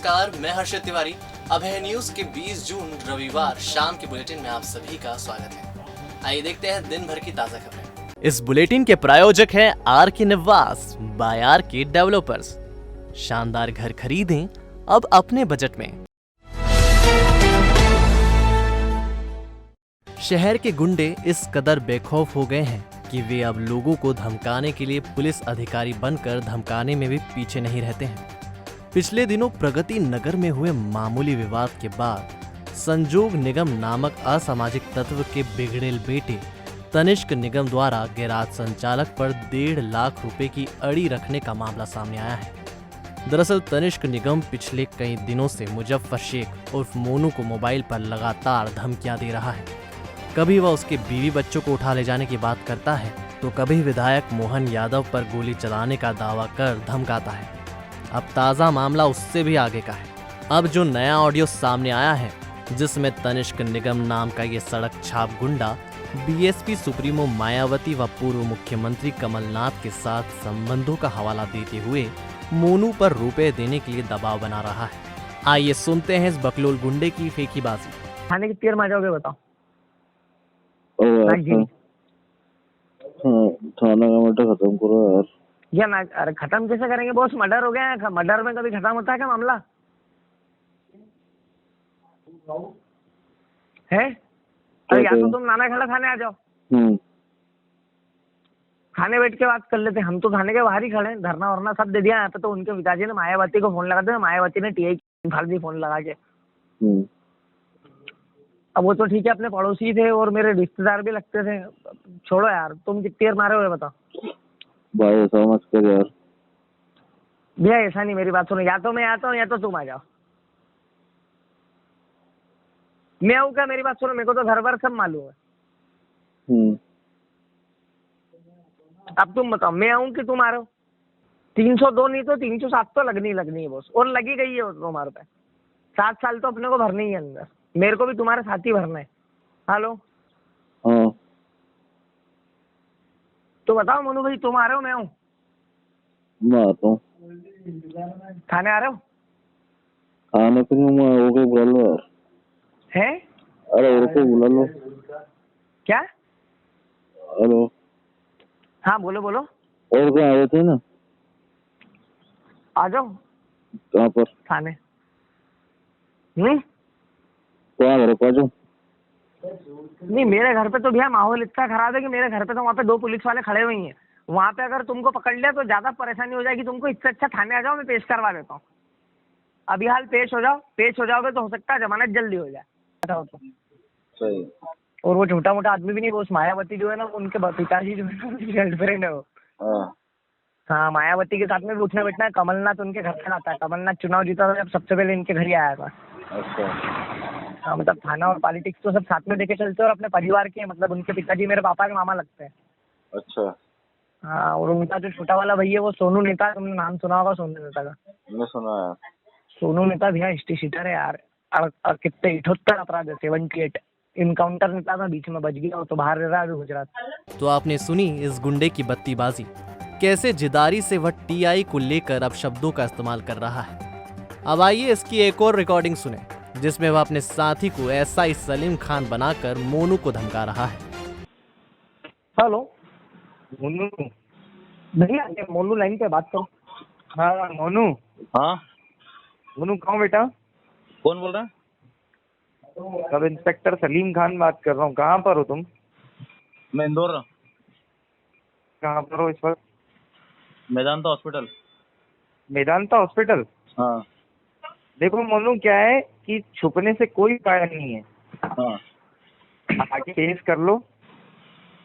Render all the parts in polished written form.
नमस्कार, मैं हर्षित तिवारी। अभय न्यूज के 20 जून रविवार शाम के बुलेटिन में आप सभी का स्वागत है। आइए देखते हैं दिन भर की ताजा खबरें। इस बुलेटिन के प्रायोजक हैं आर के निवास बाय आर के डेवलपर्स। शानदार घर खरीदें अब अपने बजट में। शहर के गुंडे इस कदर बेखौफ हो गए हैं कि वे अब लोगों को धमकाने के लिए पुलिस अधिकारी बनकर धमकाने में भी पीछे नहीं रहते हैं। पिछले दिनों प्रगति नगर में हुए मामूली विवाद के बाद संजोग निगम नामक असामाजिक तत्व के बिगड़ेल बेटे तनिष्क निगम द्वारा गैराज संचालक पर 1.5 लाख रुपए की अड़ी रखने का मामला सामने आया है। दरअसल तनिष्क निगम पिछले कई दिनों से मुजफ्फर शेख उर्फ मोनू को मोबाइल पर लगातार धमकियां दे रहा है। कभी वह उसके बीवी बच्चों को उठा ले जाने की बात करता है तो कभी विधायक मोहन यादव पर गोली चलाने का दावा कर धमकाता है। अब ताज़ा मामला उससे भी आगे का है। अब जो नया ऑडियो सामने आया है जिसमें तनिष्क निगम नाम का ये सड़क छाप गुंडा बीएसपी सुप्रीमो मायावती व पूर्व मुख्यमंत्री कमलनाथ के साथ संबंधों का हवाला देते हुए मोनू पर रुपए देने के लिए दबाव बना रहा है। आइए सुनते हैं इस बकलोल गुंडे की फेंकीबाजी। थाने की तीर में आ जाओगे बताओ। थाना का मर्डर खत्म करो यार। या ना, अरे खत्म कैसे करेंगे बॉस? मर्डर हो गया है। मर्डर में कभी खत्म होता है क्या मामला? है अरे या तो तुम नाना खड़ा थाने आ जाओ, थाने बैठ के बात कर लेते। हम तो थाने के बाहर ही खड़े हैं, धरना वरना सब दे दिया यहाँ पे। तो उनके पिताजी ने मायावती को फोन लगा दिया, मायावती ने टीआई फाड़ दी फोन लगा के। अब वो तो ठीक है, अपने पड़ोसी थे और मेरे रिश्तेदार भी लगते थे। छोड़ो यार, तुम कितनी देर मारे हुए बताओ भाई, ऐसा मत कर यार। भैया ऐसा नहीं, मेरी बात सुनो। या तो मैं आता हूँ या तो तुम आ जाओ। मैं आऊँ क्या? मेरी बात सुनो, मेरे को तो घर बार सब मालूम है। अब तुम बताओ, मैं आऊँ कि तुम आ रहे हो? 302 नहीं तो 307 तो लगनी है बॉस, और लगी गई है तुम्हारे पे। 7 साल तो अपने को भरने ही है अंदर, मेरे को भी तुम्हारे साथ ही भरना है। हेलो हाँ, तो बताओ मोनू भाई, तुम आ रहे हो मैं आऊँ? मैं आता हूँ। थाने आ रहे हो? खाने के लिए मैं ओके बुला लो यार। है? अरे ओके बुला लो। क्या? हेलो, हाँ बोलो बोलो। और कहाँ आए थे ना? आ जाओ। कहाँ पर? थाने। कहाँ घर पर जाऊँ? नहीं, मेरे घर पे तो भैया माहौल इतना खराब है कि मेरे घर पे तो वहाँ पे 2 पुलिस वाले खड़े हुए हैं। वहाँ पे अगर तुमको पकड़ लिया तो ज्यादा परेशानी हो जाएगी तुमको। इससे अच्छा थाने आ जाओ, मैं पेश करवा देता हूँ। अभी हाल पेश हो जाओ। पेश हो जाओगे तो हो सकता है जमानत जल्दी हो जाए। बताओ तो सही। और वो छोटा मोटा आदमी भी नहीं, वो उस मायावती जो है ना, उनके पिताजी जो है ना, उनकी गर्लफ्रेंड है वो। हाँ, मायावती के साथ में भी उठना बैठना है। कमलनाथ उनके घर पे आता है। कमलनाथ चुनाव जीता था जब, सबसे पहले इनके घर ही आया था। अच्छा। हाँ, मतलब थाना और पॉलिटिक्स तो सब साथ में लेके चलते हैं, और अपने परिवार के, मतलब उनके पिताजी मेरे पापा के मामा लगते हैं। अच्छा, हाँ, और उनका जो छोटा वाला भैया है वो सोनू नेता, तुमने नाम सुना होगा सोनू नेता का? मैंने सुना है। सोनू नेता भैया हिस्ट्री शीटर है यार। कितने 78 अपराध है, 78 इनकाउंटर नेता था, बीच में बच गया वो तो बाहर रह रहा है गुजरात। तो आपने सुनी इस गुंडे की बत्तीबाजी, कैसे जिदारी से वह टीआई को लेकर अब शब्दों का इस्तेमाल कर रहा है। अब आइए इसकी एक और रिकॉर्डिंग सुने जिसमें वह अपने साथी को एसआई सलीम खान बनाकर मोनू को धमका रहा है। हेलो मोनू भैया, ये मोनू लाइन पे बात करो। हाँ मोनू। हाँ, मोनू कहाँ बेटा? कौन बोल रहा है? सब इंस्पेक्टर सलीम खान बात कर रहा हूँ। कहाँ पर हो तुम? मैं इंदौर। कहाँ पर हो इस वक्त? मैदान था हॉस्पिटल। मेदांता हॉस्पिटल। हाँ देखो मोनू, क्या है कि छुपने से कोई फायदा नहीं है। हाँ। आगे केस कर लो,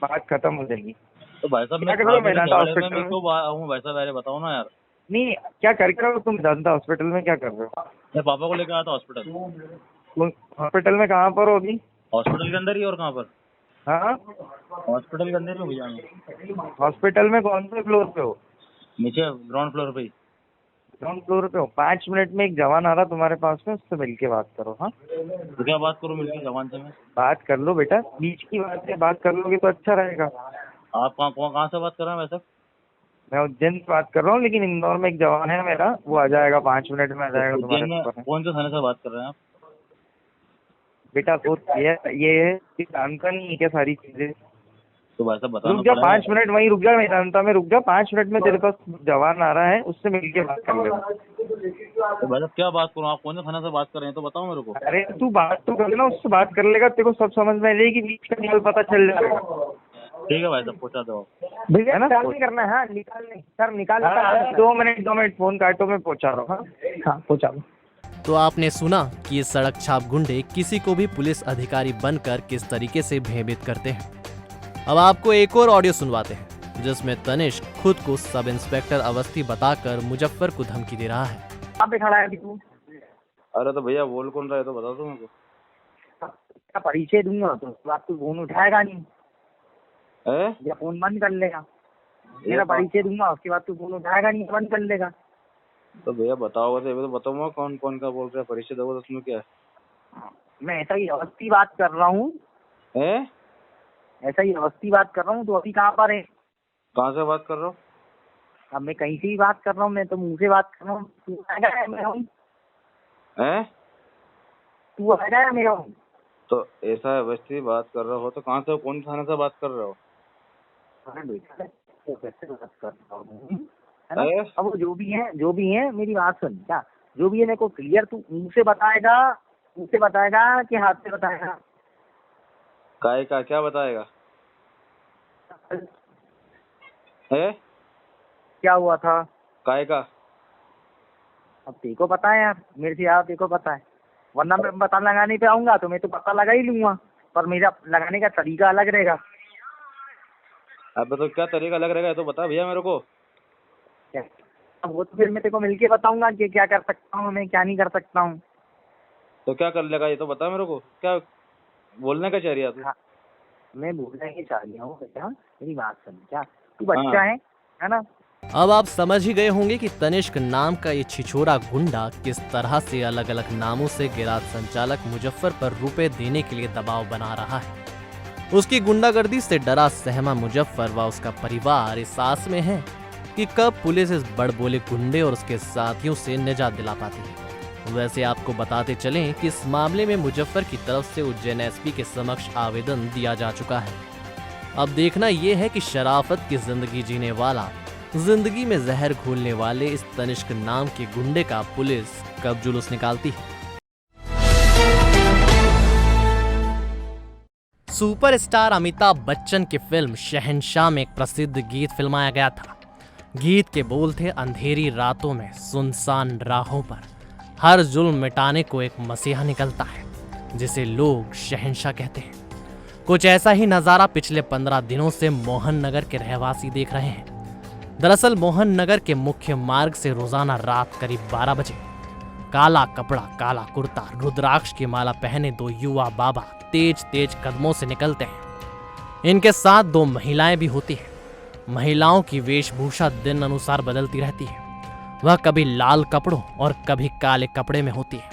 बात खत्म हो जाएगी। तो भाई साहब, क्या कर रहे हो मेदांता हॉस्पिटल में? तो हूँ भाई साहब, बताओ ना यार। नहीं, क्या कर रहे हो तुम मेदांता हॉस्पिटल में? क्या कर रहे हो? मैं पापा को लेकर आया था हॉस्पिटल। हॉस्पिटल में कहाँ पर हो अभी? हॉस्पिटल के अंदर ही। और कहाँ पर? हाँ, हॉस्पिटल के अंदर ही हो भैया। हॉस्पिटल में कौन से फ्लोर पे हो? नीचे ग्राउंड फ्लोर पे ही। ग्राउंड फ्लोर पे हो। 5 मिनट में एक जवान आ रहा तुम्हारे पास में, उससे मिल के बात करो। हाँ, तो क्या बात करूँ मिलकर जवान से? मैं बात कर लो बेटा, बीच की बात है, बात कर लोगे तो अच्छा रहेगा। आप कहाँ से बात कर रहे हैं वैसे? मैं उज्जैन से बात कर रहा हूँ, लेकिन इंदौर में एक जवान है मेरा, वो आ जाएगा 5 मिनट में आ जाएगा उज्जैन तुम्हारे में ऊपर। कौन से थाने से बात कर रहे हैं आप? बेटा तो ये है कि जानता नहीं है क्या सारी चीजें। तो भाई साहब बताना रुक जा पड़ेगा। 5 मिनट वहीं रुक जा, मेदांता में रुक जा 5 मिनट में, तेरे पास जवान आ रहा है, उससे मिलके बात कर ले। तो भाई साहब क्या बात करूँ, आप कौन से थाने से बात कर रहे हैं तो बताओ मेरे को। अरे तू बात तो कर लेना, उससे बात कर लेगा, तेरे को सब समझ में आ जाएगी, बीच का निकल पता चल जाएगा। ठीक है भाई साहब, पहुँचा दो। भैया निकाल नहीं करना है, हाँ निकाल नहीं सर, निकाल 2 मिनट फोन काटो, मैं पहुँचा रहा हूँ। हाँ पहुँचा दो। तो आपने सुना कि ये सड़क छाप गुंडे किसी को भी पुलिस अधिकारी बनकर किस तरीके से भयभीत करते हैं। अब आपको एक और ऑडियो सुनवाते हैं जिसमें तनिष्क खुद को सब इंस्पेक्टर अवस्थी बताकर मुजफ्फर को धमकी दे रहा है। कहाँ पे खड़ा है अभी तू? अरे तो भैया बोल कौन रहा है तो बता दो मेरे को। क्या परिचय दूंगा तो उसके बाद तू फोन उठाएगा नहीं है? या फोन बंद कर लेगा। मेरा परिचय दूंगा, उसके बाद तू फोन उठाएगा नहीं, बंद कर लेगा। तो भैया बताओगे तो ये तो बताऊंगा कौन कौन का बोल रहा है, परिचय दोगे तो उसमें क्या है? मैं ऐसा ही अवस्थी बात कर रहा हूँ, हैं? ऐसा ही अवस्थी बात कर रहा हूँ। तो अभी कहाँ पर है? कहाँ से बात कर रहे हो? अब मैं कहीं से ही बात कर रहा हूँ, मैं तो मुंह से बात कर रहा हूँ। तू आएगा या मैं हूँ? हैं? तू आएगा या मैं हूँ? तो ऐसा अवस्थी बात कर रहे हो तो कहाँ से, कौन थाने से बात कर रहे हो? अरे बेटा तो कैसे बात कर रहा हूँ, है ना? अरे? अब वो जो भी है मेरी बात सुन, क्या जो भी है मेरे को क्लियर तू मुंह से बताएगा कि हाथ से बताएगा? काय का क्या बताएगा? है? क्या हुआ था? काय का? अब तेरे को पता है यार, मेरे से यार तेरे को पता है, वरना मैं पता लगाने पे आऊंगा तो मैं तो पता लगा ही लूंगा, पर मेरा लगाने का तरीका अलग रहेगा। अब तो क्या तरीका लग रहेगा ये तो बता भैया मेरे को। क्या? अब वो तो फिर मैं तेरे को मिलके बताऊंगा कि क्या कर सकता हूँ मैं, क्या नहीं कर सकता हूँ। तो क्या कर लेगा ये तो बता मेरे को, क्या बोलने का चाह रही है तू? हाँ, मैं बोलना ही चाह रही हूँ बेटा, मेरी बात सुन, क्या तू बच्चा है ना? अब आप समझ ही गए होंगे कि तनिष्क नाम का ये छिछोरा गुंडा किस तरह से अलग अलग नामों से गिराज संचालक मुजफ्फर पर रुपए देने के लिए दबाव बना रहा है। उसकी गुंडागर्दी से डरा सहमा मुजफ्फर व उसका परिवार इस आस में है कि कब पुलिस इस बड़बोले गुंडे और उसके साथियों से निजात दिला पाती है। वैसे आपको बताते चलें कि इस मामले में मुजफ्फर की तरफ से उज्जैन एसपी के समक्ष आवेदन दिया जा चुका है। अब देखना यह है कि शराफत की जिंदगी जीने वाला, जिंदगी में जहर घोलने वाले इस तनिष्क नाम के गुंडे का पुलिस कब जुलूस निकालती है। सुपरस्टार अमिताभ बच्चन की फिल्म शहंशाह में एक प्रसिद्ध गीत फिल्माया गया था। गीत के बोल थे, अंधेरी रातों में सुनसान राहों पर हर जुल्म मिटाने को एक मसीहा निकलता है जिसे लोग शहंशाह कहते हैं। कुछ ऐसा ही नजारा पिछले 15 दिनों से मोहन नगर के रहवासी देख रहे हैं। दरअसल मोहन नगर के मुख्य मार्ग से रोजाना रात करीब 12 बजे काला कपड़ा, काला कुर्ता, रुद्राक्ष की माला पहने 2 युवा बाबा तेज तेज कदमों से निकलते हैं। इनके साथ 2 महिलाएं भी होती हैं। महिलाओं की वेशभूषा दिन अनुसार बदलती रहती है। वह कभी लाल कपड़ों और कभी काले कपड़े में होती है।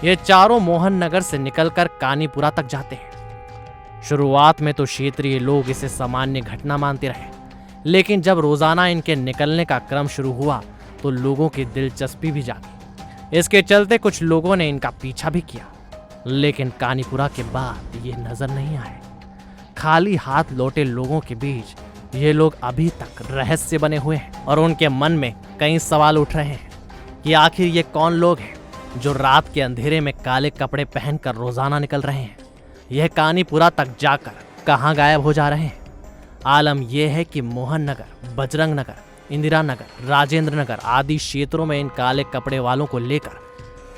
ये चारों मोहन नगर से निकलकर कानीपुरा तक जाते हैं। शुरुआत में तो क्षेत्रीय लोग इसे सामान्य घटना मानते रहे, लेकिन जब रोजाना इनके निकलने का क्रम शुरू हुआ तो लोगों की दिलचस्पी भी जागी। इसके चलते कुछ लोगों ने इनका पीछा भी किया, लेकिन कानीपुरा के बाद ये नजर नहीं आए। खाली हाथ लौटे लोगों के बीच ये लोग अभी तक रहस्य बने हुए हैं और उनके मन में कई सवाल उठ रहे हैं कि आखिर ये कौन लोग हैं जो रात के अंधेरे में काले कपड़े पहनकर रोजाना निकल रहे हैं। यह कानीपुरा तक जाकर कहां गायब हो जा रहे हैं। आलम यह है कि मोहन नगर, बजरंग नगर, इंदिरा नगर, राजेंद्र नगर आदि क्षेत्रों में इन काले कपड़े वालों को लेकर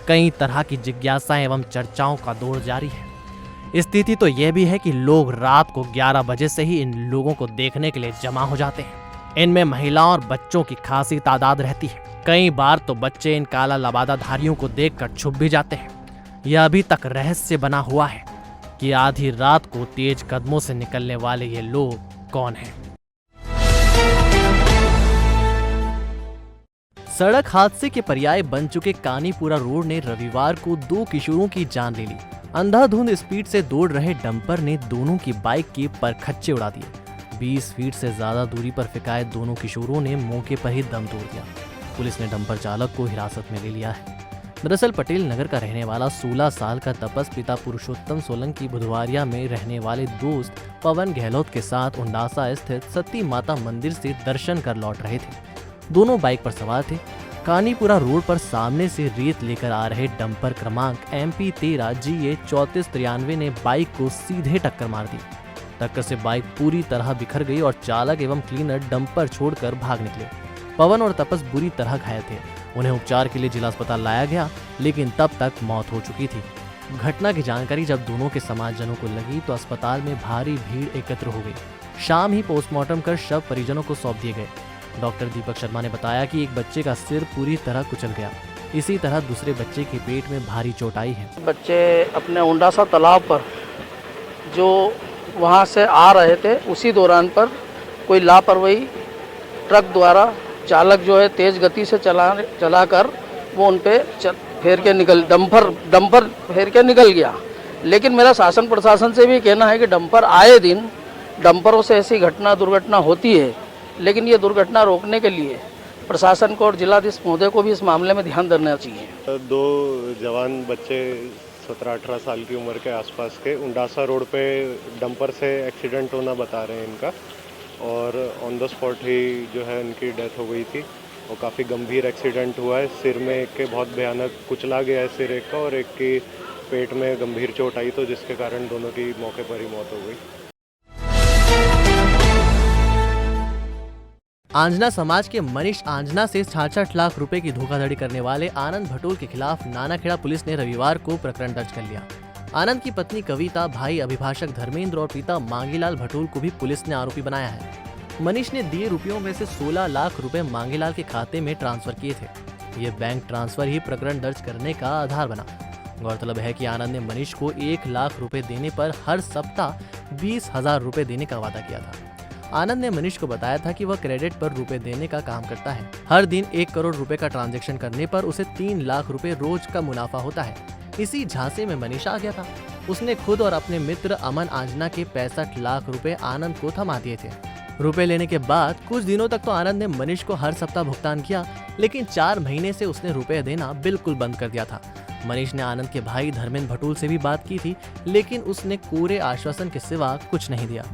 कई तरह की जिज्ञासाएं एवं चर्चाओं का दौर जारी है। स्थिति तो यह भी है कि लोग रात को 11 बजे से ही इन लोगों को देखने के लिए जमा हो जाते हैं। इनमें महिलाओं और बच्चों की खासी तादाद रहती है। कई बार तो बच्चे इन काला लबादाधारियों को देखकर छुप भी जाते हैं। यह अभी तक रहस्य बना हुआ है कि आधी रात को तेज कदमों से निकलने वाले ये लोग कौन हैं। सड़क हादसे के पर्याय बन चुके कानीपुरा रोड ने रविवार को 2 किशोरों की जान ले ली। अंधाधुंध स्पीड से दौड़ रहे डंपर ने दोनों की बाइक के परखच्चे उड़ा दिए। 20 फीट से ज्यादा दूरी पर फेंकाए दोनों किशोरों ने मौके पर ही दम तोड़ दिया। पुलिस ने डंपर चालक को हिरासत में ले लिया है। दरअसल पटेल नगर का रहने वाला 16 साल का तपस पिता पुरुषोत्तम सोलंकी बुधवारिया में रहने वाले दोस्त पवन गहलोत के साथ उंडासा स्थित सती माता मंदिर से दर्शन कर लौट रहे थे। दोनों बाइक पर सवार थे। कानीपुरा रोड पर सामने से रेत लेकर आ रहे डंपर क्रमांक MP 13 GA 3493 ने बाइक को सीधे टक्कर मार दी। टक्कर से बाइक पूरी तरह बिखर गई और चालक एवं क्लीनर डंपर छोड़कर भाग निकले। पवन और तपस बुरी तरह घायल थे। उन्हें उपचार के लिए जिला अस्पताल लाया गया, लेकिन तब तक मौत हो चुकी थी। घटना की जानकारी जब दोनों के समाजजनों को लगी तो अस्पताल में भारी भीड़ एकत्र हो गई। शाम ही पोस्टमार्टम कर शव परिजनों को सौंप दिए गए। डॉक्टर दीपक शर्मा ने बताया कि एक बच्चे का सिर पूरी तरह कुचल गया। इसी तरह दूसरे बच्चे के पेट में भारी चोट आई है। बच्चे अपने उंडासा तालाब पर जो वहाँ से आ रहे थे, उसी दौरान पर कोई लापरवाही ट्रक द्वारा चालक जो है तेज गति से चलाकर वो उन पे फेर के डंपर फेर के निकल गया। लेकिन मेरा शासन प्रशासन से भी कहना है कि डंपर आए दिन डंपरों से ऐसी दुर्घटना होती है, लेकिन ये दुर्घटना रोकने के लिए प्रशासन को और जिलाधीश महोदय को भी इस मामले में ध्यान देना चाहिए। 2 जवान बच्चे 17-18 साल की उम्र के आसपास के उंडासा रोड पे डंपर से एक्सीडेंट होना बता रहे हैं इनका, और ऑन द स्पॉट ही जो है इनकी डेथ हो गई थी। और काफ़ी गंभीर एक्सीडेंट हुआ है। सिर में एक के बहुत भयानक कुचला गया है सिर एक का, और एक की पेट में गंभीर चोट आई, तो जिसके कारण दोनों की मौके पर ही मौत हो गई। आंजना समाज के मनीष आंजना से 66 लाख रुपए की धोखाधड़ी करने वाले आनंद भटोल के खिलाफ नानाखेड़ा पुलिस ने रविवार को प्रकरण दर्ज कर लिया। आनंद की पत्नी कविता, भाई अभिभाषक धर्मेंद्र और पिता मांगीलाल भटोल को भी पुलिस ने आरोपी बनाया है। मनीष ने दिए रुपयों में से 16 लाख रुपए मांगीलाल के खाते में ट्रांसफर किए थे। ये बैंक ट्रांसफर ही प्रकरण दर्ज करने का आधार बना। गौरतलब है कि आनंद ने मनीष को 1 लाख रुपए देने पर हर सप्ताह 20,000 रुपए देने का वादा किया था। आनंद ने मनीष को बताया था कि वह क्रेडिट पर रुपए देने का काम करता है। हर दिन 1 करोड़ रुपए का ट्रांजैक्शन करने पर उसे 3 लाख रुपए रोज का मुनाफा होता है। इसी झांसे में मनीष आ गया था। उसने खुद और अपने मित्र अमन आंजना के 65 लाख रुपए आनंद को थमा दिए थे। रुपए लेने के बाद कुछ दिनों तक तो आनंद ने मनीष को हर सप्ताह भुगतान किया, लेकिन 4 महीने से उसने रुपए देना बिल्कुल बंद कर दिया था। मनीष ने आनंद के भाई धर्मेंद्र भटोल से भी बात की थी, लेकिन उसने कोरे आश्वासन के सिवा कुछ नहीं दिया।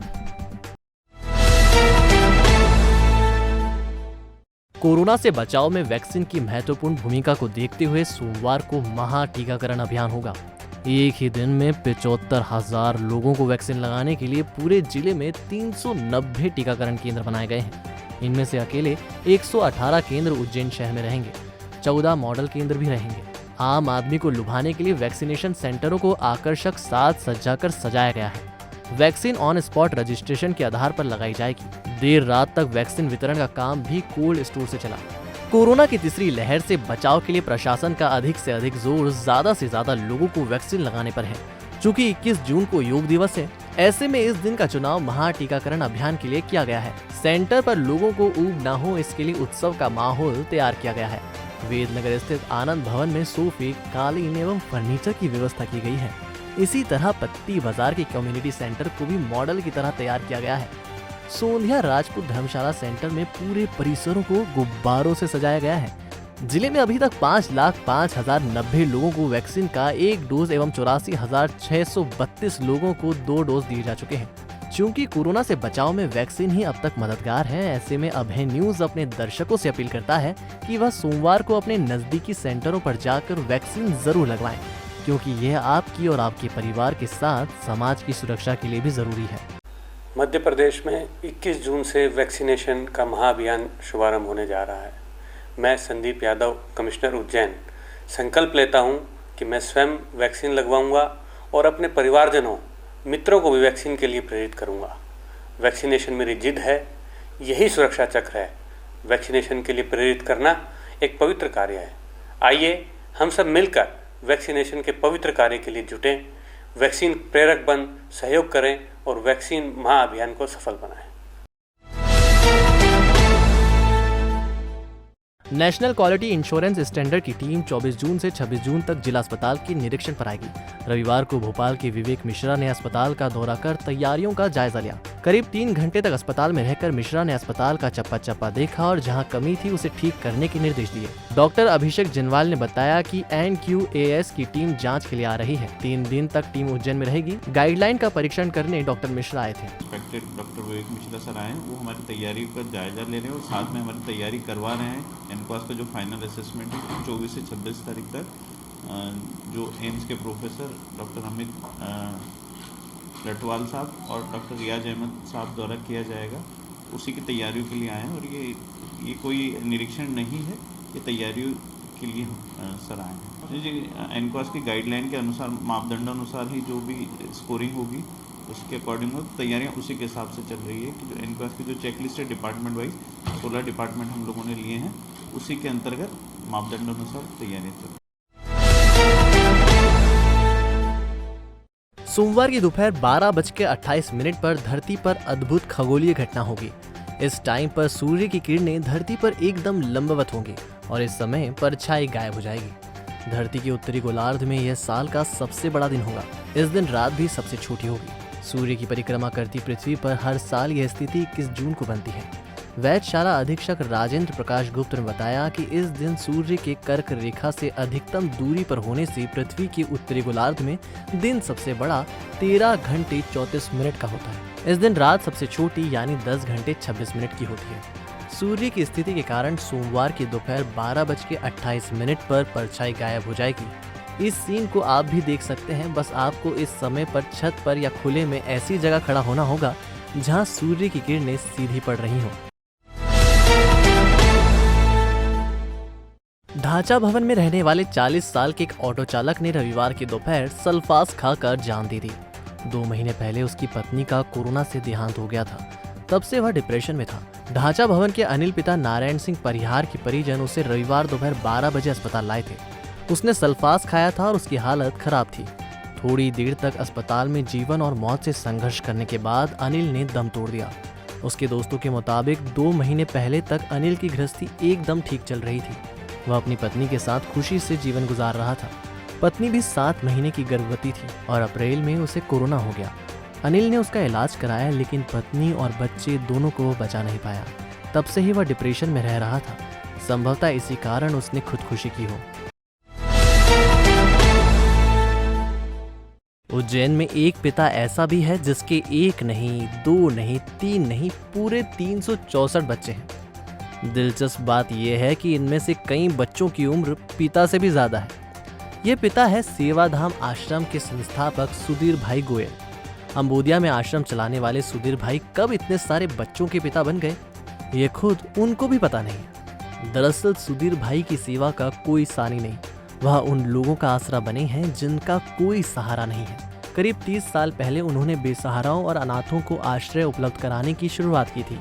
कोरोना से बचाव में वैक्सीन की महत्वपूर्ण भूमिका को देखते हुए सोमवार को महा टीकाकरण अभियान होगा। एक ही दिन में 75,000 लोगों को वैक्सीन लगाने के लिए पूरे जिले में 390 टीकाकरण केंद्र बनाए गए हैं। इनमें से अकेले 118 केंद्र उज्जैन शहर में रहेंगे। 14 मॉडल केंद्र भी रहेंगे। आम आदमी को लुभाने के लिए वैक्सीनेशन सेंटरों को आकर्षक साज सज्जा कर सजाया गया है। वैक्सीन ऑन स्पॉट रजिस्ट्रेशन के आधार पर लगाई जाएगी। देर रात तक वैक्सीन वितरण का काम भी कोल्ड स्टोर से चला। कोरोना की तीसरी लहर से बचाव के लिए प्रशासन का अधिक से अधिक जोर ज्यादा से ज्यादा लोगों को वैक्सीन लगाने पर है। चूंकि 21 जून को योग दिवस है, ऐसे में इस दिन का चुनाव महा टीकाकरण अभियान के लिए किया गया है। सेंटर पर लोगों को ऊब न हो, इसके लिए उत्सव का माहौल तैयार किया गया है। वेदनगर स्थित आनंद भवन में सोफे, कालीन एवं फर्नीचर की व्यवस्था की गई है। इसी तरह पत्ती बाजार के कम्युनिटी सेंटर को भी मॉडल की तरह तैयार किया गया है। सोंधिया राजपूत धर्मशाला सेंटर में पूरे परिसरों को गुब्बारों से सजाया गया है। जिले में अभी तक 5,05,090 लोगों को वैक्सीन का 1 डोज एवं 84,632 लोगों को 2 डोज दिए जा चुके हैं। चूंकि कोरोना से बचाव में वैक्सीन ही अब तक मददगार है, ऐसे में अभय न्यूज अपने दर्शकों से अपील करता है कि वह सोमवार को अपने नजदीकी सेंटरों पर जाकर वैक्सीन जरूर लगवाएं, क्योंकि यह आपकी और आपके परिवार के साथ समाज की सुरक्षा के लिए भी जरूरी है। मध्य प्रदेश में 21 जून से वैक्सीनेशन का महाअभियान शुभारंभ होने जा रहा है। मैं संदीप यादव, कमिश्नर उज्जैन, संकल्प लेता हूं कि मैं स्वयं वैक्सीन लगवाऊंगा और अपने परिवारजनों, मित्रों को भी वैक्सीन के लिए प्रेरित करूंगा। वैक्सीनेशन मेरी जिद है, यही सुरक्षा चक्र है। वैक्सीनेशन के लिए प्रेरित करना एक पवित्र कार्य है। आइए हम सब मिलकर वैक्सीनेशन के पवित्र कार्य के लिए जुटें, वैक्सीन प्रेरक बन सहयोग करें और वैक्सीन महाअभियान को सफल बनाएं। नेशनल क्वालिटी इंश्योरेंस स्टैंडर्ड की टीम 24 जून से 26 जून तक जिला अस्पताल के निरीक्षण पर आएगी। रविवार को भोपाल के विवेक मिश्रा ने अस्पताल का दौरा कर तैयारियों का जायजा लिया। करीब 3 घंटे तक अस्पताल में रहकर मिश्रा ने अस्पताल का चप्पा चप्पा देखा और जहां कमी थी उसे ठीक करने के निर्देश दिए। डॉक्टर अभिषेक जिनवाल ने बताया कि NQAS की टीम जाँच के लिए आ रही है। 3 दिन तक टीम उज्जैन में रहेगी। गाइडलाइन का परीक्षण करने डॉक्टर मिश्रा आए थे। इंस्पेक्टर डॉक्टर विवेक मिश्रा सर आए हैं, वो हमारी तैयारी का जायजा ले रहे हैं और साथ में हमारी तैयारी करवा रहे हैं। एनक्वास का जो फाइनल असेसमेंट है 24 से 26 तारीख तक जो एम्स के प्रोफेसर डॉक्टर अमित लटवाल साहब और डॉक्टर रियाज अहमद साहब द्वारा किया जाएगा, उसी की तैयारियों के लिए आए हैं। और ये कोई निरीक्षण नहीं है, ये तैयारियों के लिए सर आए हैं। जी एनक्वास की गाइडलाइन के अनुसार, मापदंडानुसार ही जो भी स्कोरिंग होगी उसके अकॉर्डिंग तैयारियां उसी के हिसाब से चल रही है कि जो एनक्वास की जो चेकलिस्ट है डिपार्टमेंट वाइज 16 डिपार्टमेंट हम लोगों ने लिए हैं, उसी के अंतर्गत मापदंडानुसार तैयारियां चल रही हैं। सोमवार की दोपहर 12:28 पर धरती पर अद्भुत खगोलीय घटना होगी। इस टाइम पर सूर्य की किरणें धरती पर एकदम लंबवत होंगी और इस समय परछाई गायब हो जाएगी। धरती के उत्तरी गोलार्ध में यह साल का सबसे बड़ा दिन होगा। इस दिन रात भी सबसे छोटी होगी। सूर्य की परिक्रमा करती पृथ्वी पर हर साल यह स्थिति 21 जून को बनती है। वैधशाला अधीक्षक राजेंद्र प्रकाश गुप्त ने बताया कि इस दिन सूर्य के कर्क रेखा से अधिकतम दूरी पर होने से पृथ्वी के उत्तरी गोलार्ध में दिन सबसे बड़ा 13 घंटे 34 मिनट का होता है। इस दिन रात सबसे छोटी यानी 10 घंटे 26 मिनट की होती है। सूर्य की स्थिति के कारण सोमवार की दोपहर 12:28 पर परछाई गायब हो जाएगी। इस सीन को आप भी देख सकते हैं, बस आपको इस समय पर छत पर या खुले में ऐसी जगह खड़ा होना होगा जहां सूर्य की किरणें सीधी पड़ रही हों। ढांचा भवन में रहने वाले 40 साल के एक ऑटो चालक ने रविवार की दोपहर सल्फास खाकर जान दे दी। 2 महीने पहले उसकी पत्नी का कोरोना से देहांत हो गया था। तब से वह डिप्रेशन में था। ढांचा भवन के अनिल पिता नारायण सिंह परिहार के परिजन उसे रविवार दोपहर 12 बजे अस्पताल लाए थे। उसने सल्फास खाया था और उसकी हालत खराब थी। थोड़ी देर तक अस्पताल में जीवन और मौत से संघर्ष करने के बाद अनिल ने दम तोड़ दिया। उसके दोस्तों के मुताबिक 2 महीने पहले तक अनिल की गृहस्थी एकदम ठीक चल रही थी। वह अपनी पत्नी के साथ खुशी से जीवन गुजार रहा था। पत्नी भी 7 महीने की गर्भवती थी और अप्रैल में उसे कोरोना हो गया। अनिल ने उसका इलाज कराया, लेकिन पत्नी और बच्चे दोनों को बचा नहीं पाया। तब से ही वह डिप्रेशन में रह रहा था। संभवतः इसी कारण उसने खुदकुशी की हो। उज्जैन में एक पिता ऐसा भी है जिसके 1 नहीं, 2 नहीं, 3 नहीं, पूरे 364 बच्चे हैं। दिलचस्प बात यह है कि इनमें से कई बच्चों की उम्र पिता से भी ज्यादा है। ये पिता है सेवाधाम आश्रम के संस्थापक सुधीर भाई गोयल। अंबोदिया में आश्रम चलाने वाले सुधीर भाई कब इतने सारे बच्चों के पिता बन गए, ये खुद उनको भी पता नहीं है। दरअसल सुधीर भाई की सेवा का कोई सानी नहीं। वह उन लोगों का आसरा बने हैं जिनका कोई सहारा नहीं है। करीब 30 साल पहले उन्होंने बेसहाराओं और अनाथों को आश्रय उपलब्ध कराने की शुरुआत की थी।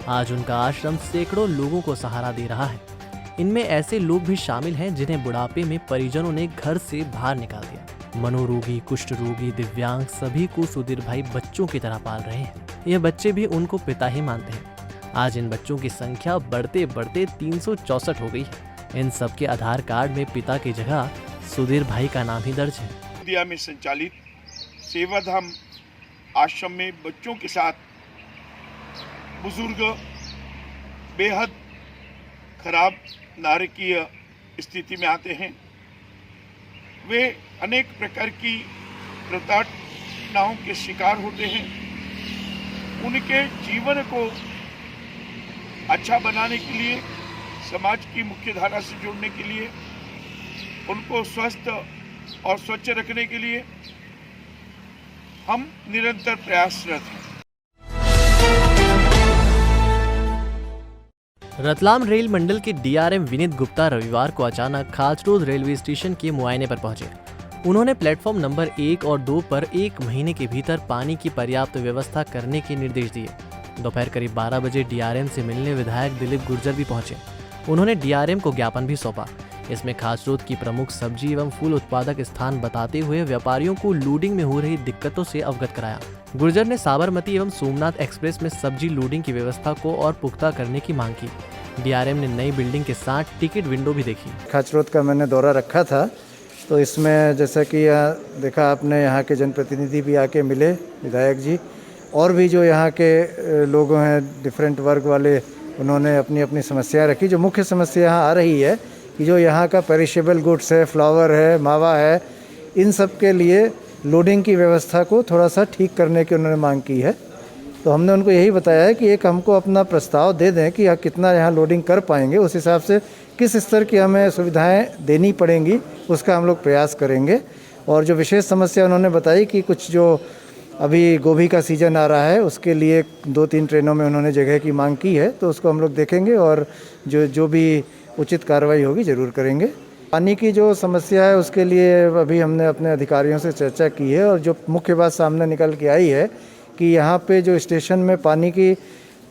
आज उनका आश्रम सैकड़ों लोगों को सहारा दे रहा है। इनमें ऐसे लोग भी शामिल हैं जिन्हें बुढ़ापे में परिजनों ने घर से बाहर निकाल दिया। मनोरोगी, कुष्ठ रोगी, दिव्यांग सभी को सुधीर भाई बच्चों की तरह पाल रहे हैं। ये बच्चे भी उनको पिता ही मानते हैं। आज इन बच्चों की संख्या बढ़ते बढ़ते 364 हो गई है। इन सबके आधार कार्ड में पिता की जगह सुधीर भाई का नाम ही दर्ज है। इंडिया में संचालित सेवाधाम आश्रम में बच्चों के साथ बुजुर्ग बेहद खराब नारकीय स्थिति में आते हैं। वे अनेक प्रकार की प्रताड़नाओं के शिकार होते हैं। उनके जीवन को अच्छा बनाने के लिए, समाज की मुख्य धारा से जोड़ने के लिए, उनको स्वस्थ और स्वच्छ रखने के लिए हम निरंतर प्रयासरत हैं। रतलाम रेल मंडल के डीआरएम विनीत गुप्ता रविवार को अचानक खाचरोद रेलवे स्टेशन के मुआयने पर पहुंचे। उन्होंने प्लेटफॉर्म नंबर 1 और 2 पर 1 महीने के भीतर पानी की पर्याप्त व्यवस्था करने के निर्देश दिए। दोपहर करीब 12 बजे डीआरएम से मिलने विधायक दिलीप गुर्जर भी पहुंचे। उन्होंने डीआरएम को ज्ञापन भी सौंपा। इसमें खाचरोद की प्रमुख सब्जी एवं फूल उत्पादक स्थान बताते हुए व्यापारियों को लोडिंग में हो रही दिक्कतों से अवगत कराया। गुर्जर ने साबरमती एवं सोमनाथ एक्सप्रेस में सब्जी लोडिंग की व्यवस्था को और पुख्ता करने की मांग की। डीआरएम ने नई बिल्डिंग के साथ टिकट विंडो भी देखी। खाचरोद का मैंने दौरा रखा था, तो इसमें जैसा कि देखा आपने, यहाँ के जनप्रतिनिधि भी आके मिले, विधायक जी, और भी जो यहाँ के लोग हैं डिफरेंट वर्ग वाले, उन्होंने अपनी अपनी समस्याएं रखी। जो मुख्य समस्या यहाँ आ रही है कि जो यहाँ का पेरिशेबल गुड्स है, फ्लावर है, मावा है, इन सब के लिए लोडिंग की व्यवस्था को थोड़ा सा ठीक करने की उन्होंने मांग की है। तो हमने उनको यही बताया है कि एक हमको अपना प्रस्ताव दे दें कि कितना यहाँ लोडिंग कर पाएंगे, उस हिसाब से किस स्तर की हमें सुविधाएं देनी पड़ेंगी, उसका हम लोग प्रयास करेंगे। और जो विशेष समस्या उन्होंने बताई कि कुछ जो अभी गोभी का सीज़न आ रहा है, उसके लिए 2-3 ट्रेनों में उन्होंने जगह की मांग की है, तो उसको हम लोग देखेंगे और जो भी उचित कार्रवाई होगी ज़रूर करेंगे। पानी की जो समस्या है उसके लिए अभी हमने अपने अधिकारियों से चर्चा की है, और जो मुख्य बात सामने निकल के आई है कि यहाँ पे जो स्टेशन में पानी की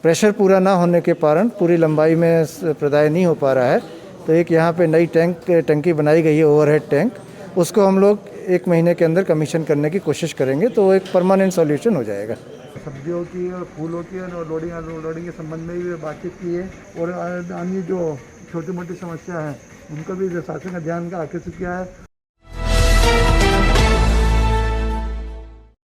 प्रेशर पूरा ना होने के कारण पूरी लंबाई में प्रदाय नहीं हो पा रहा है। तो एक यहाँ पे नई टंकी बनाई गई है, ओवरहेड टैंक, उसको हम लोग 1 महीने के अंदर कमीशन करने की कोशिश करेंगे, तो एक परमानेंट सॉल्यूशन हो जाएगा। सब्जियों की और फूलों की और लोडिंग अनलोडिंग के संबंध में भी बातचीत की है, और अन्य जो छोटी मोटी समस्या है उनका भी शासन का ध्यान आकर्षित किया है।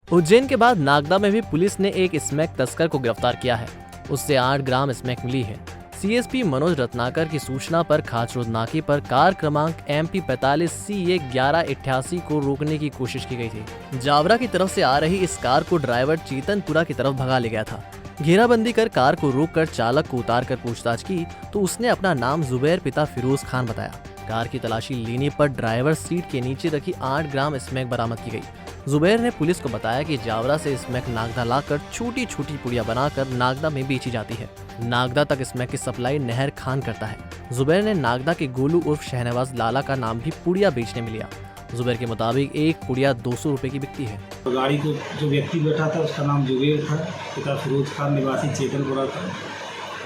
उज्जैन के बाद नागदा में भी पुलिस ने एक स्मैक तस्कर को गिरफ्तार किया है। उससे 8 ग्राम स्मैक मिली है। सीएसपी मनोज रत्नाकर की सूचना पर खाचरोद नाके पर कार क्रमांक MP 45 CA 1188 को रोकने की कोशिश की गई थी। जावरा की तरफ से आ रही इस कार को ड्राइवर चेतनपुरा की तरफ भगा ले गया था। घेराबंदी कर कार को रोककर चालक को उतार कर पूछताछ की तो उसने अपना नाम जुबैर पिता फिरोज खान बताया। कार की तलाशी लेने पर ड्राइवर सीट के नीचे रखी 8 ग्राम स्मैक बरामद की गई। जुबैर ने पुलिस को बताया कि जावरा से स्मैक नागदा लाकर छोटी छोटी पुड़िया बनाकर नागदा में बेची जाती है। नागदा तक स्मैक की सप्लाई नहर खान करता है। जुबैर ने नागदा के गोलू उर्फ शहनवाज लाला का नाम भी पुड़िया बेचने में लिया। जुबैर के मुताबिक एक पुड़िया 200 रुपए की बिकती है। गाड़ी को जो व्यक्ति बैठा था उसका नाम जुबैर था, पिता फिरोज खान निवासी चेतनपुरा था।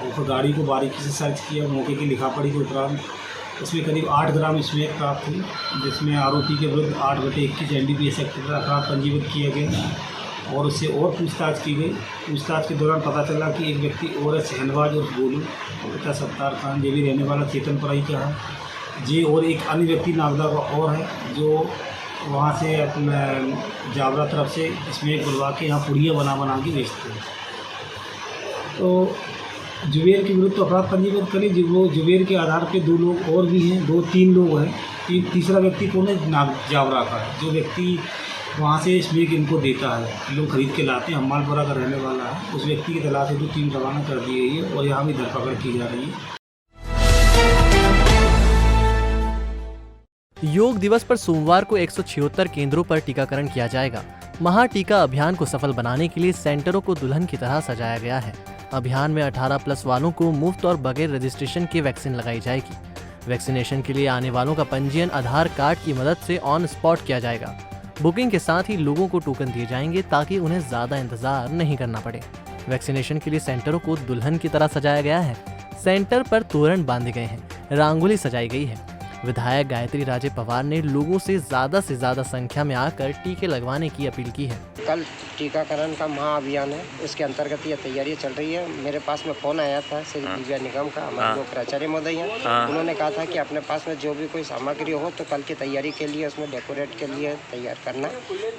और फिर गाड़ी को बारीकी से सर्च किया, मौके की लिखा पढ़ी के उपरांत उसमें करीब 8 ग्राम स्मैक प्राप्त हुई, जिसमें आरोपी के विरुद्ध 8/21 NDPS एक्ट का अपराध पंजीबद्ध किया गया और उससे और पूछताछ की गई। पूछताछ के दौरान पता चला कि एक व्यक्ति और है, शहनवाज और गोलू पिता सत्तार खान, ये भी रहने वाला चेतनपुरा ही का है जी। और एक अन्य व्यक्ति नागदा का और है जो वहाँ से अपना जावरा तरफ से स्मैक बुलवा के यहाँ पुड़िया बना के बेचते हैं। तो जुबैर के विरुद्ध अपराध पंजीबद्ध करें। वो जुबैर के आधार पे 2 लोग और भी हैं, 2-3 लोग हैं। तीसरा व्यक्ति कौन है? जावरा का है, जो व्यक्ति वहाँ से स्मैक इनको देता है, लोग खरीद के लाते हैं, हम्मालपुरा का रहने वाला है। उस व्यक्ति की तलाश हेतु टीम रवाना कर दी गई है और यहाँ भी धरपकड़ की जा रही है। योग दिवस पर सोमवार को 176 केंद्रों पर टीकाकरण किया जाएगा। महाटीका अभियान को सफल बनाने के लिए सेंटरों को दुल्हन की तरह सजाया गया है। अभियान में 18+ वालों को मुफ्त और बगैर रजिस्ट्रेशन के वैक्सीन लगाई जाएगी। वैक्सीनेशन के लिए आने वालों का पंजीयन आधार कार्ड की मदद से ऑन स्पॉट किया जाएगा। बुकिंग के साथ ही लोगों को टोकन दिए जाएंगे ताकि उन्हें ज्यादा इंतजार नहीं करना पड़े। वैक्सीनेशन के लिए सेंटरों को दुल्हन की तरह सजाया गया है। सेंटर पर तोरण बांधे गए हैं, रंगोली सजाई गई है। विधायक गायत्री राजे पवार ने लोगों से ज्यादा संख्या में आकर टीके लगवाने की अपील की है। कल टीकाकरण का महाअभियान है, उसके अंतर्गत ये तैयारी चल रही है। मेरे पास में फ़ोन आया था श्री दिव्या निगम का, हमारे जो प्राचार्य महोदय हैं, उन्होंने कहा था कि अपने पास में जो भी कोई सामग्री हो तो कल की तैयारी के लिए उसमें डेकोरेट के लिए तैयार करना।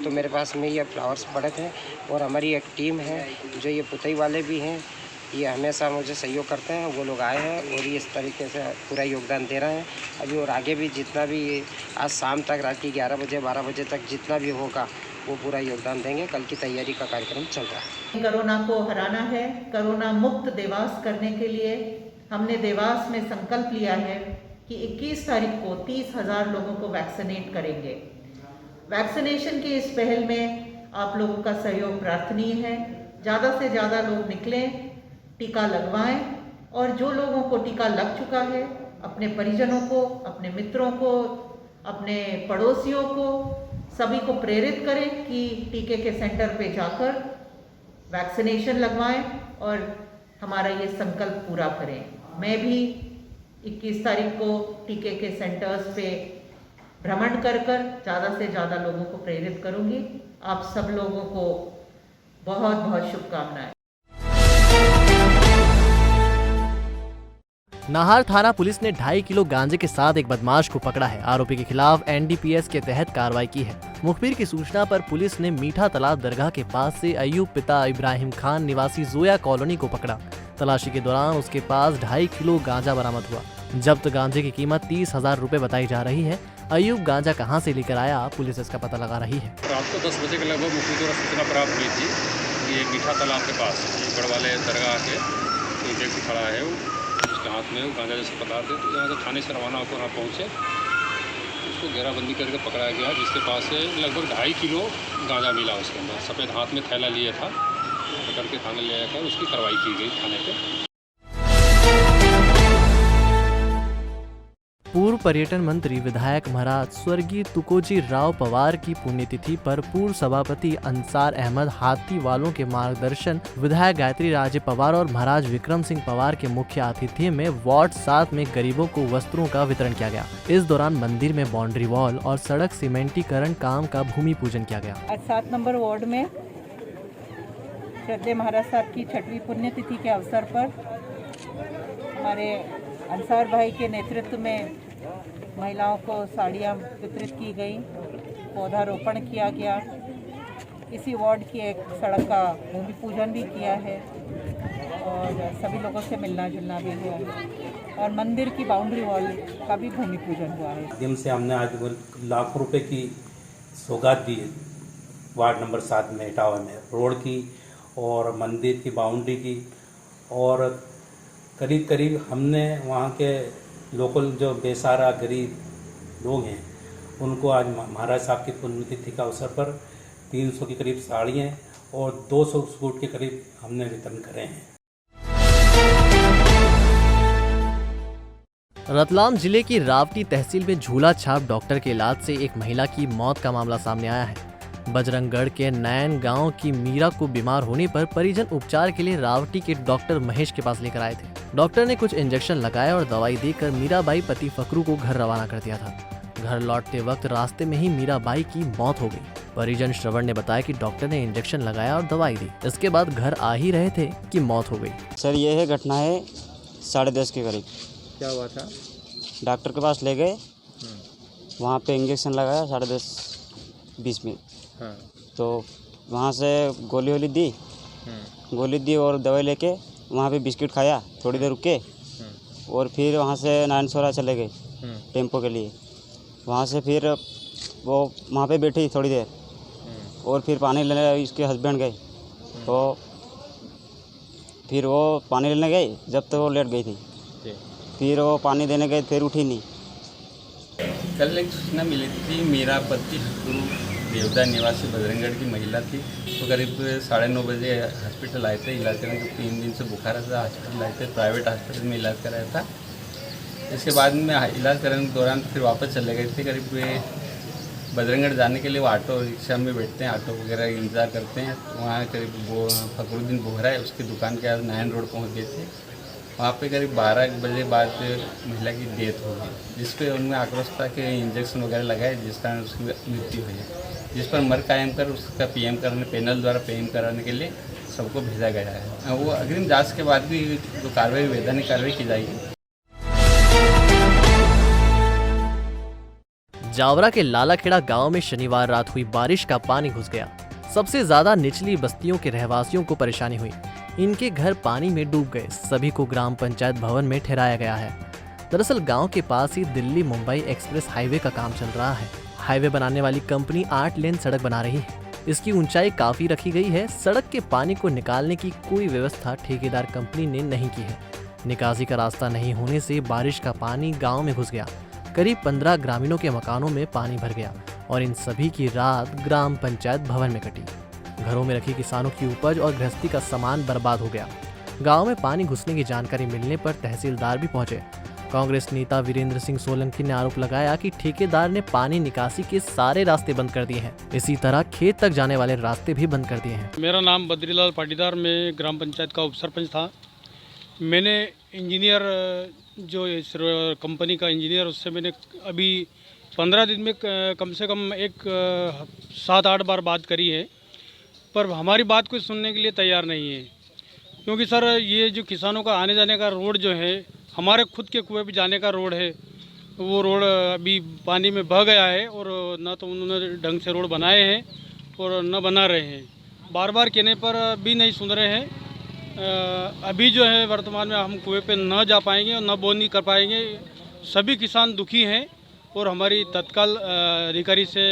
तो मेरे पास में ये फ्लावर्स पड़े थे और हमारी एक टीम है जो ये पुतई वाले भी हैं, ये हमेशा मुझे सहयोग करते हैं। वो लोग आए हैं और ये इस तरीके से पूरा योगदान दे रहे हैं अभी, और आगे भी जितना भी आज शाम तक, रात की 11 बजे 12 बजे तक जितना भी होगा वो पूरा योगदान देंगे। कल की तैयारी का कार्यक्रम चल रहा है। कोरोना को हराना है, कोरोना मुक्त देवास करने के लिए हमने देवास में संकल्प लिया है कि 21 तारीख को 30,000 लोगों को वैक्सीनेट करेंगे। वैक्सीनेशन की इस पहल में आप लोगों का सहयोग प्रार्थनीय है। ज़्यादा से ज़्यादा लोग निकलें, टीका लगवाएं, और जो लोगों को टीका लग चुका है अपने परिजनों को, अपने मित्रों को, अपने पड़ोसियों को, सभी को प्रेरित करें कि टीके के सेंटर पे जाकर वैक्सीनेशन लगवाएं और हमारा ये संकल्प पूरा करें। मैं भी 21 तारीख को टीके के सेंटर्स पे भ्रमण कर ज़्यादा से ज़्यादा लोगों को प्रेरित करूंगी। आप सब लोगों को बहुत बहुत शुभकामनाएं। नाहर थाना पुलिस ने 2.5 किलो गांजे के साथ एक बदमाश को पकड़ा है। आरोपी के खिलाफ एनडीपीएस के तहत कार्रवाई की है। मुखबिर की सूचना पर पुलिस ने मीठा तालाब दरगाह के पास से अयूब पिता इब्राहिम खान निवासी जोया कॉलोनी को पकड़ा। तलाशी के दौरान उसके पास 2.5 किलो गांजा बरामद हुआ। जब्त गांजे की कीमत 30,000 रुपए बताई जा रही है। अयूब गांजा कहां से लेकर आया, पुलिस इसका पता लगा रही है। रात को 10 बजे के लगभग मुखबिर द्वारा सूचना प्राप्त हुई थी कि एक मीठा तालाब के पास गढ़वाले दरगाह के एक व्यक्ति खड़ा है, उसके हाथ में वो गांजा जैसे पदार्थ है। तो यहाँ से थाने से रवाना होकर वहाँ पहुँचे, उसको घेराबंदी करके पकड़ा गया, जिसके पास से लगभग 2.5 किलो गांजा मिला। उसके अंदर सफ़ेद हाथ में थैला लिया था, पकड़ के थाने ले आया था। उसकी कार्रवाई की गई थाने पे। पूर्व पर्यटन मंत्री विधायक महाराज स्वर्गीय तुकोजी राव पवार की पुण्यतिथि पर पूर्व सभापति अंसार अहमद हाथी वालों के मार्गदर्शन विधायक गायत्री राजे पवार और महाराज विक्रम सिंह पवार के मुख्य आतिथ्य में वार्ड 7 में गरीबों को वस्त्रों का वितरण किया गया। इस दौरान मंदिर में बाउंड्री वॉल और सड़क सीमेंटीकरण काम का भूमि पूजन किया गया। आज 7 नंबर वार्ड में श्रद्धेय महाराज साहब की 6वीं पुण्यतिथि के अवसर पर हमारे अंसार भाई के नेतृत्व में महिलाओं को साड़ियाँ वितरित की गई, पौधारोपण किया गया। इसी वार्ड की एक सड़क का भूमि पूजन भी किया है और सभी लोगों से मिलना जुलना भी हुआ है और मंदिर की बाउंड्री वॉल का भी भूमि पूजन हुआ है। माध्यम से हमने आज लाखों रुपए की सौगात दी है वार्ड नंबर 7 में इटावा में, रोड की और मंदिर की बाउंड्री की, और करीब करीब हमने वहाँ के लोकल जो बेसहारा गरीब लोग हैं उनको आज महाराज साहब की पुण्यतिथि का अवसर पर 300 के करीब साड़ियाँ और 200 सूट के करीब हमने वितरण करे हैं। रतलाम जिले की रावटी तहसील में झूला छाप डॉक्टर के इलाज से एक महिला की मौत का मामला सामने आया है। बजरंगगढ़ के नैन गांव की मीरा को बीमार होने पर परिजन उपचार के लिए रावटी के डॉक्टर महेश के पास लेकर आए थे। डॉक्टर ने कुछ इंजेक्शन लगाया और दवाई देकर मीराबाई पति फकरू को घर रवाना कर दिया था। घर लौटते वक्त रास्ते में ही मीराबाई की मौत हो गई। परिजन श्रवण ने बताया कि डॉक्टर ने इंजेक्शन लगाया और दवाई दी, इसके बाद घर आ ही रहे थे कि मौत हो गई। सर ये है घटना है 10:30 के करीब। क्या हुआ था? डॉक्टर के पास ले गए, वहाँ पे इंजेक्शन लगाया 10:30-20 मिनट। हाँ। तो वहाँ से गोली दी और दवाई लेके वहाँ पे बिस्किट खाया, थोड़ी देर रुके और फिर वहाँ से नारायणसोरा चले गए टेम्पो के लिए। वहाँ से फिर वो वहाँ पे बैठी थोड़ी देर और फिर पानी लेने इसके हस्बैंड गए, तो फिर वो पानी लेने गए, जब तक वो लेट गई थी। फिर वो पानी देने गए, फिर उठी नहीं। कल एक सूचना मिली थी, मेरा पति देवदा निवासी बजरंगगढ़ की महिला थी, तो करीब 9:30 बजे हॉस्पिटल आए थे इलाज कराने। 3 दिन से बुखार था, हॉस्पिटल आए थे, प्राइवेट हॉस्पिटल में इलाज कराया था। इसके बाद में इलाज कराने के दौरान फिर वापस चले गए थे। करीब बजरंगगढ़ जाने के लिए वो ऑटो रिक्शा में बैठते हैं, ऑटो वगैरह इंतज़ार करते हैं। वहाँ करीब वो फकरुद्दीन बोहरा है, उसकी दुकान के आज नैन रोड पहुँच गए थे। वहाँ पे करीब 12 बजे बाद महिला की डेथ हो गई, जिस पे उनमें आक्रोश था कि इंजेक्शन वगैरह लगाए, जिस कारण उसकी मृत्यु हुई है। जिस पर मर कायम कर उसका पीएम कराने, पैनल द्वारा पीएम कराने के लिए सबको भेजा गया है। वो अग्रिम जांच के बाद भी जो कार्रवाई वैधानिक कार्रवाई की जाएगी। जावरा के लालाखेड़ा गांव में शनिवार रात हुई बारिश का पानी घुस गया। सबसे ज्यादा निचली बस्तियों के रहवासियों को परेशानी हुई। इनके घर पानी में डूब गए। सभी को ग्राम पंचायत भवन में ठहराया गया है। दरअसल गांव के पास ही दिल्ली मुंबई एक्सप्रेस हाईवे का काम चल रहा है। हाईवे बनाने वाली कंपनी 8 लेन सड़क बना रही है। इसकी ऊंचाई काफी रखी गई है। सड़क के पानी को निकालने की कोई व्यवस्था ठेकेदार कंपनी ने नहीं की है। निकासी का रास्ता नहीं होने से बारिश का पानी गाँव में घुस गया। करीब 15 ग्रामीणों के मकानों में पानी भर गया और इन सभी की रात ग्राम पंचायत भवन में कटी। घरों में रखी किसानों की उपज और गृहस्थी का सामान बर्बाद हो गया। गांव में पानी घुसने की जानकारी मिलने पर तहसीलदार भी पहुंचे। कांग्रेस नेता वीरेंद्र सिंह सोलंकी ने आरोप लगाया कि ठेकेदार ने पानी निकासी के सारे रास्ते बंद कर दिए हैं। इसी तरह खेत तक जाने वाले रास्ते भी बंद कर दिए हैं। मेरा नाम बद्रीलाल पाटीदार, मैं ग्राम पंचायत का उपसरपंच था। मैंने इंजीनियर जो इस कंपनी का इंजीनियर, उससे मैंने अभी 15 दिन में कम से कम एक 7-8 बार बात करी है, पर हमारी बात कोई सुनने के लिए तैयार नहीं है। क्योंकि सर ये जो किसानों का आने जाने का रोड जो है हमारे खुद के कुएं पे जाने का रोड है, वो रोड अभी पानी में बह गया है और ना तो उन्होंने ढंग से रोड बनाए हैं और न बना रहे हैं। बार बार कहने पर भी नहीं सुन रहे हैं। अभी जो है वर्तमान में हम कुएं पे न जा पाएंगे और न बोनी कर पाएंगे। सभी किसान दुखी हैं और हमारी तत्काल अधिकारी से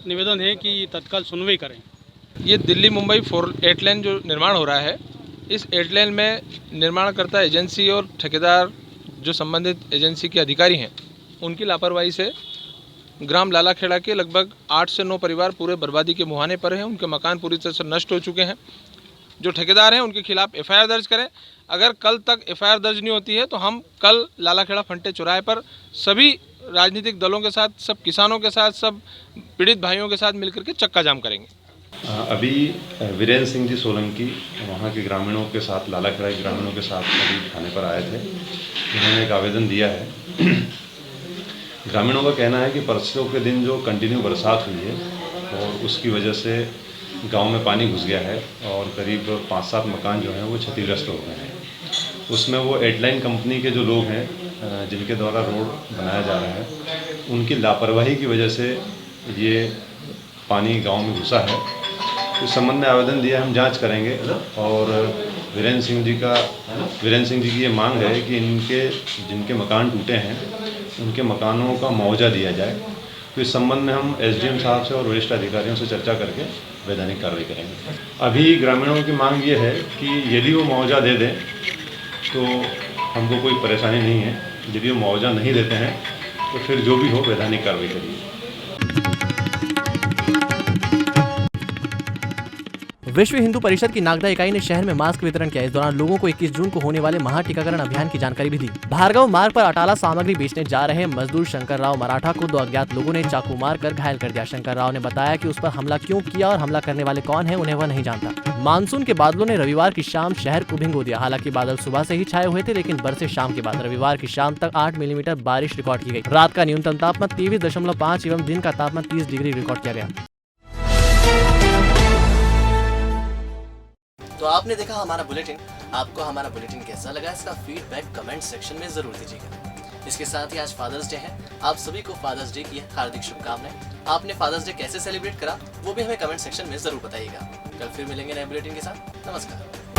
निवेदन है कि तत्काल सुनवाई करें। ये दिल्ली मुंबई 8 लेन जो निर्माण हो रहा है, इस 8 लेन में निर्माणकर्ता एजेंसी और ठेकेदार जो संबंधित एजेंसी के अधिकारी हैं, उनकी लापरवाही से ग्राम लालाखेड़ा के लगभग 8 से 9 परिवार पूरे बर्बादी के मुहाने पर हैं। उनके मकान पूरी तरह से नष्ट हो चुके हैं। जो ठेकेदार हैं उनके खिलाफ एफआईआर दर्ज करें। अगर कल तक एफआईआर दर्ज नहीं होती है तो हम कल लालाखेड़ा फंटे चौराहे पर सभी राजनीतिक दलों के साथ, सब किसानों के साथ, सब पीड़ित भाइयों के साथ मिलकर के चक्का जाम करेंगे। अभी वीरेंद्र सिंह जी सोलंकी वहाँ के ग्रामीणों के साथ, लालाखेड़ा के ग्रामीणों के साथ अभी थाने पर आए थे। उन्होंने एक आवेदन दिया है। ग्रामीणों का कहना है कि परसों के दिन जो कंटिन्यू बरसात हुई है और उसकी वजह से गांव में पानी घुस गया है और करीब 5-7 मकान जो हैं वो क्षतिग्रस्त हो गए हैं। उसमें वो 8 लाइन कंपनी के जो लोग हैं जिनके द्वारा रोड बनाया जा रहा है, उनकी लापरवाही की वजह से ये पानी गांव में घुसा है। इस संबंध में आवेदन दिया, हम जांच करेंगे और वीरेंद्र सिंह जी की ये मांग है कि जिनके मकान टूटे हैं उनके मकानों का मुआवजा दिया जाए। तो इस संबंध में हम एसडीएम साहब से और वरिष्ठ अधिकारियों से चर्चा करके वैधानिक कार्रवाई करेंगे। अभी ग्रामीणों की मांग ये है कि यदि वो मुआवजा दे दें तो हमको कोई परेशानी नहीं है। यदि वो मुआवजा नहीं देते हैं तो फिर जो भी हो वैधानिक कार्रवाई करिए। विश्व हिंदू परिषद की नागदा इकाई ने शहर में मास्क वितरण किया। इस दौरान लोगों को 21 जून को होने वाले महा टीकाकरण अभियान की जानकारी भी दी। भार्गव मार्ग पर अटाला सामग्री बेचने जा रहे मजदूर शंकर राव मराठा को 2 अज्ञात लोगों ने चाकू मारकर घायल कर दिया। शंकर राव ने बताया कि उस पर हमला क्यों किया और हमला करने वाले कौन है, उन्हें वह नहीं जानता। मानसून के बादलों ने रविवार की शाम शहर को भिगो दिया। हालांकि बादल सुबह से ही छाए हुए थे, लेकिन बरसे शाम के बाद रविवार की शाम तक 8 मिलीमीटर बारिश रिकॉर्ड की गई। रात का न्यूनतम तापमान 23.5 एवं दिन का तापमान 30 डिग्री रिकॉर्ड किया गया। तो आपने देखा हमारा बुलेटिन। आपको हमारा बुलेटिन कैसा लगा, इसका फीडबैक कमेंट सेक्शन में जरूर दीजिएगा। इसके साथ ही आज फादर्स डे है। आप सभी को फादर्स डे की हार्दिक शुभकामनाएं। आपने फादर्स डे कैसे सेलिब्रेट करा वो भी हमें कमेंट सेक्शन में जरूर बताइएगा। कल फिर मिलेंगे नए बुलेटिन के साथ। नमस्कार।